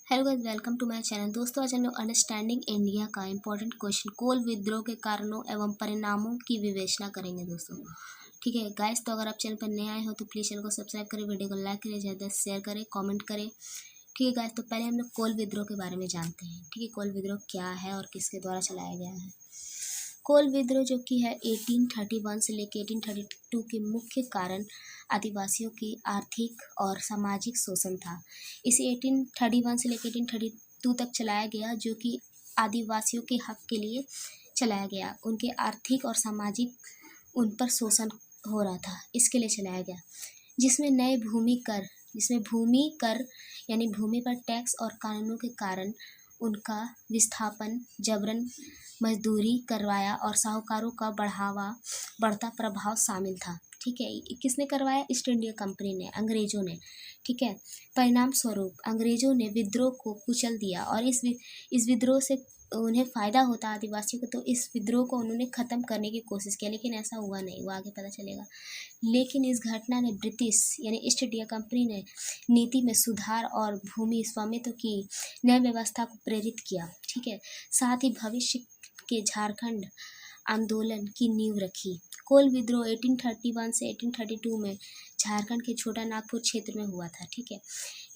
Hello guys, welcome to my channel. दोस्तों, आज हम लोग अंडरस्टैंडिंग इंडिया का इंपॉर्टेंट क्वेश्चन कोल विद्रोह के कारणों एवं परिणामों की विवेचना करेंगे दोस्तों। ठीक है गाइस, तो अगर आप चैनल पर नए आए हो तो प्लीज़ चैनल को सब्सक्राइब करें, वीडियो को लाइक करें, ज़्यादा शेयर करें, कमेंट करें। ठीक है गाइस, तो पहले हम लोग कोल विद्रोह के बारे में जानते हैं। ठीक है, कोल विद्रोह क्या है और किसके द्वारा चलाया गया है। कोल विद्रोह जो कि है 1831 से लेकर 1832 के मुख्य कारण आदिवासियों की आर्थिक और सामाजिक शोषण था। इसे 1831 से लेकर 1832 तक चलाया गया, जो कि आदिवासियों के हक के लिए चलाया गया। उनके आर्थिक और सामाजिक उन पर शोषण हो रहा था, इसके लिए चलाया गया। जिसमें भूमि कर यानी भूमि पर टैक्स और कानूनों के कारण उनका विस्थापन, जबरन मजदूरी करवाया और साहूकारों का बढ़ता प्रभाव शामिल था। ठीक है, किसने करवाया? ईस्ट इंडिया कंपनी ने, अंग्रेजों ने। ठीक है, परिणाम स्वरूप अंग्रेजों ने विद्रोह को कुचल दिया और इस विद्रोह से उन्हें फ़ायदा होता आदिवासियों को, तो इस विद्रोह को उन्होंने ख़त्म करने की कोशिश किया, लेकिन ऐसा हुआ नहीं। वो आगे पता चलेगा। लेकिन इस घटना ने ब्रिटिश यानी ईस्ट इंडिया कंपनी ने नीति में सुधार और भूमि स्वामित्व की नई व्यवस्था को प्रेरित किया। ठीक है, साथ ही भविष्य के झारखंड आंदोलन की नींव रखी। कोल विद्रोह 1831 से 1832 में झारखंड के छोटा नागपुर क्षेत्र में हुआ था। ठीक है,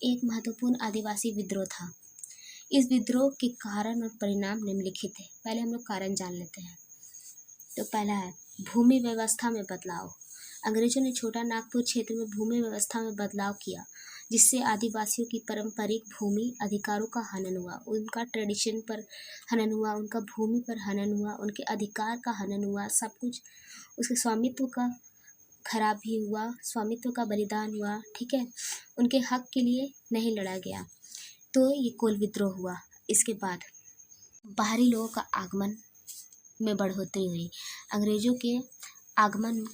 एक महत्वपूर्ण आदिवासी विद्रोह था। इस विद्रोह के कारण और परिणाम निम्नलिखित है। पहले हम लोग कारण जान लेते हैं। तो पहला है भूमि व्यवस्था में बदलाव। अंग्रेजों ने छोटा नागपुर क्षेत्र में भूमि व्यवस्था में बदलाव किया, जिससे आदिवासियों की पारंपरिक भूमि अधिकारों का हनन हुआ। उनका ट्रेडिशन पर हनन हुआ, उनका भूमि पर हनन हुआ, उनके अधिकार का हनन हुआ, सब कुछ। उसके स्वामित्व का खराब भी हुआ, स्वामित्व का बलिदान हुआ। ठीक है, उनके हक के लिए नहीं लड़ा गया, तो ये कोल विद्रोह हुआ। इसके बाद बाहरी लोगों का आगमन में बढ़ोतरी हुई। अंग्रेजों के आगमन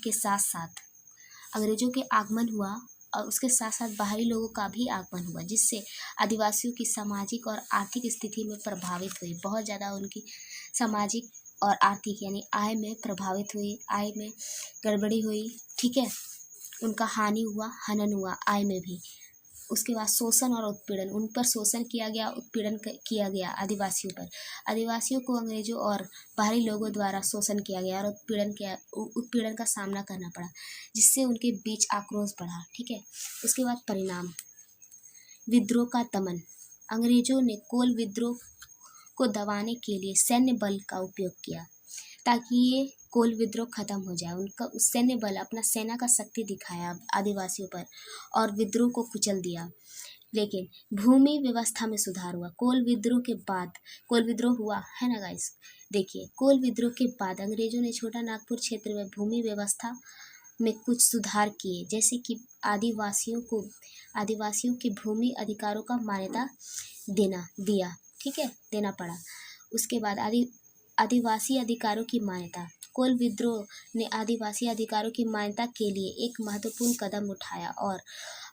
हुआ और उसके साथ साथ बाहरी लोगों का भी आगमन हुआ, जिससे आदिवासियों की सामाजिक और आर्थिक स्थिति में प्रभावित हुई। बहुत ज़्यादा उनकी सामाजिक और आर्थिक यानी आय में प्रभावित हुई, आय में गड़बड़ी हुई। ठीक है, उनका हानि हुआ, हनन हुआ आय में भी। उसके बाद शोषण और उत्पीड़न, उन पर शोषण किया गया, उत्पीड़न किया गया आदिवासियों पर। आदिवासियों को अंग्रेजों और बाहरी लोगों द्वारा शोषण किया गया और उत्पीड़न का सामना करना पड़ा, जिससे उनके बीच आक्रोश बढ़ा। ठीक है, उसके बाद परिणाम, विद्रोह का दमन। अंग्रेजों ने कोल विद्रोह को दबाने के लिए सैन्य बल का उपयोग किया, ताकि ये कोल विद्रोह खत्म हो जाए। उनका सैन्य बल, अपना सेना का शक्ति दिखाया आदिवासियों पर और विद्रोह को कुचल दिया। लेकिन भूमि व्यवस्था में सुधार हुआ। कोल विद्रोह हुआ है ना गाइस। देखिए, कोल विद्रोह के बाद अंग्रेजों ने छोटा नागपुर क्षेत्र में भूमि व्यवस्था में कुछ सुधार किए, जैसे कि आदिवासियों के भूमि अधिकारों का मान्यता देना पड़ा। उसके बाद आदिवासी अधिकारों की मान्यता। कोल विद्रोह ने आदिवासी अधिकारों की मान्यता के लिए एक महत्वपूर्ण कदम उठाया और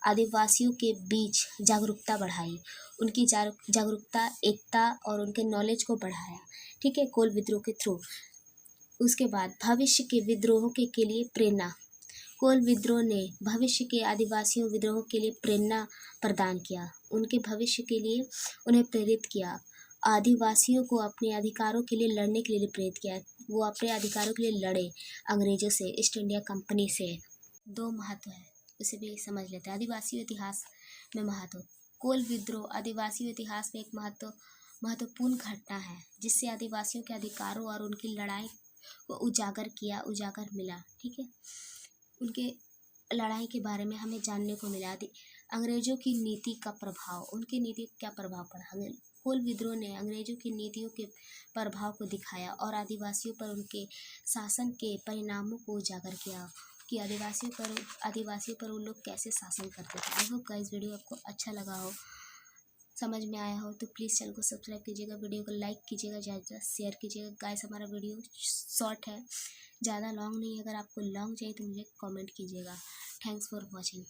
आदिवासियों के बीच जागरूकता बढ़ाई। उनकी जागरूकता, एकता और उनके नॉलेज को बढ़ाया। ठीक है, कोल विद्रोह के थ्रू। उसके बाद भविष्य के विद्रोहों के लिए प्रेरणा। कोल विद्रोह ने भविष्य के आदिवासियों विद्रोह के लिए प्रेरणा प्रदान किया, उनके भविष्य के लिए उन्हें प्रेरित किया। आदिवासियों को अपने अधिकारों के लिए लड़ने के लिए प्रेरित किया। वो अपने अधिकारों के लिए लड़े अंग्रेजों से, ईस्ट इंडिया कंपनी से। दो महत्व है, उसे भी समझ लेते हैं। आदिवासी इतिहास में महत्व। कोल विद्रोह आदिवासी इतिहास में एक महत्वपूर्ण घटना है, जिससे आदिवासियों के अधिकारों और उनकी लड़ाई को उजागर मिला। ठीक है, उनके लड़ाई के बारे में हमें जानने को मिला। अंग्रेजों की नीति का प्रभाव, उनकी नीति का क्या प्रभाव पड़ा। कोल विद्रोह ने अंग्रेजों की नीतियों के प्रभाव को दिखाया और आदिवासियों पर उनके शासन के परिणामों को उजागर किया कि आदिवासियों पर उन लोग कैसे शासन करते थे। आई होप गाइस वीडियो आपको अच्छा लगा हो, समझ में आया हो, तो प्लीज़ चैनल को सब्सक्राइब कीजिएगा, वीडियो को लाइक कीजिएगा, ज़्यादा शेयर कीजिएगा। गाइस, हमारा वीडियो शॉर्ट है, ज़्यादा लॉन्ग नहीं है। अगर आपको लॉन्ग चाहिए तो मुझे कमेंट कीजिएगा। Thanks for watching.